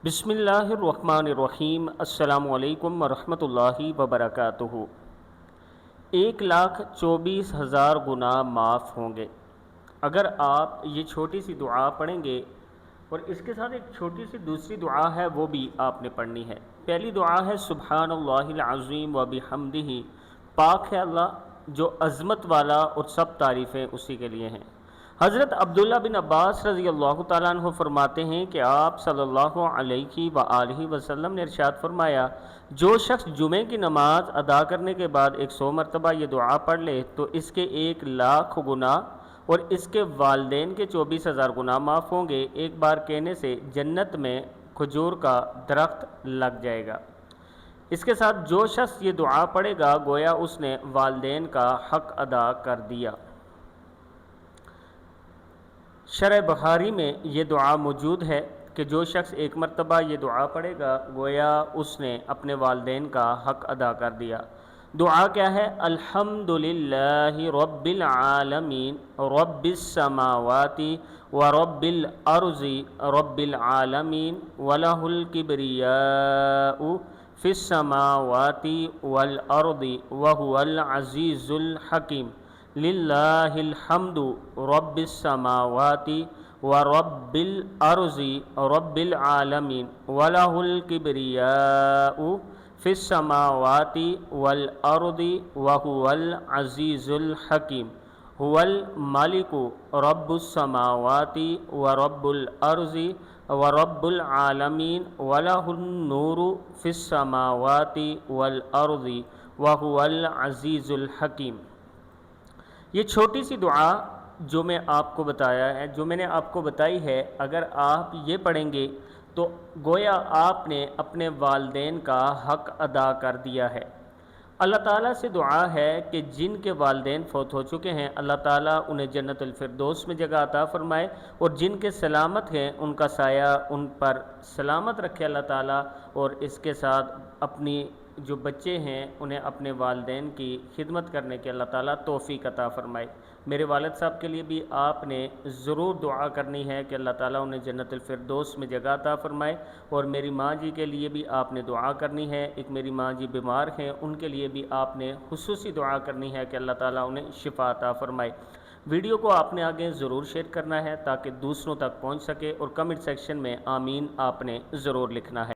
بسم اللہ الرحمن الرحیم۔ السلام علیکم ورحمۃ اللہ وبرکاتہ۔ 1,24,000 گناہ معاف ہوں گے اگر آپ یہ چھوٹی سی دعا پڑھیں گے، اور اس کے ساتھ ایک چھوٹی سی دوسری دعا ہے، وہ بھی آپ نے پڑھنی ہے۔ پہلی دعا ہے سبحان اللہ العظیم و بحمدہ، پاک ہے اللہ جو عظمت والا اور سب تعریفیں اسی کے لیے ہیں۔ حضرت عبداللہ بن عباس رضی اللہ تعالیٰ عنہ فرماتے ہیں کہ آپ صلی اللہ علیہ وآلہ وسلم نے ارشاد فرمایا، جو شخص جمعے کی نماز ادا کرنے کے بعد 100 مرتبہ یہ دعا پڑھ لے تو اس کے 1,00,000 گناہ اور اس کے والدین کے 24,000 گناہ معاف ہوں گے۔ ایک بار کہنے سے جنت میں کھجور کا درخت لگ جائے گا۔ اس کے ساتھ جو شخص یہ دعا پڑھے گا گویا اس نے والدین کا حق ادا کر دیا۔ شرح بخاری میں یہ دعا موجود ہے کہ جو شخص ایک مرتبہ یہ دعا پڑھے گا گویا اس نے اپنے والدین کا حق ادا کر دیا۔ دعا کیا ہے؟ الحمدللہ رب العالمین رب السماوات ورب الارض رب العالمین وَلَهُ الْكِبْرِيَاءُ فِي السَّمَاوَاتِ وَالْأَرْضِ وَهُوَ الْعَزِيزُ الْحَكِيمُ۔ للہ الحمد رب السماوات ورب الارض رب العالمین وَلَهُ الْكِبْرِيَاءُ فِي السَّمَاوَاتِ وَالْأَرْضِ وَهُوَ الْعَزِيزُ الْحَكِيمُ۔ هو الملك رب السماوات ورب الارض ورب العالمین وَلَهُ النور فِي السَّماوات وَالْأَرْضِ وَهُوَ الْعَزِيزُ الْحَكِيمُ۔ یہ چھوٹی سی دعا جو میں آپ کو بتایا ہے، جو میں نے آپ کو بتائی ہے، اگر آپ یہ پڑھیں گے تو گویا آپ نے اپنے والدین کا حق ادا کر دیا ہے۔ اللہ تعالیٰ سے دعا ہے کہ جن کے والدین فوت ہو چکے ہیں اللہ تعالیٰ انہیں جنت الفردوس میں جگہ عطا فرمائے، اور جن کے سلامت ہیں ان کا سایہ ان پر سلامت رکھے اللہ تعالیٰ، اور اس کے ساتھ اپنی جو بچے ہیں انہیں اپنے والدین کی خدمت کرنے کے اللہ تعالیٰ توفیق عطا فرمائے۔ میرے والد صاحب کے لیے بھی آپ نے ضرور دعا کرنی ہے کہ اللہ تعالیٰ انہیں جنت الفردوس میں جگہ عطا فرمائے، اور میری ماں جی کے لیے بھی آپ نے دعا کرنی ہے۔ ایک میری ماں جی بیمار ہیں، ان کے لیے بھی آپ نے خصوصی دعا کرنی ہے کہ اللہ تعالیٰ انہیں شفا عطا فرمائے۔ ویڈیو کو آپ نے آگے ضرور شیئر کرنا ہے تاکہ دوسروں تک پہنچ سکے، اور کمنٹ سیکشن میں آمین آپ نے ضرور لکھنا ہے۔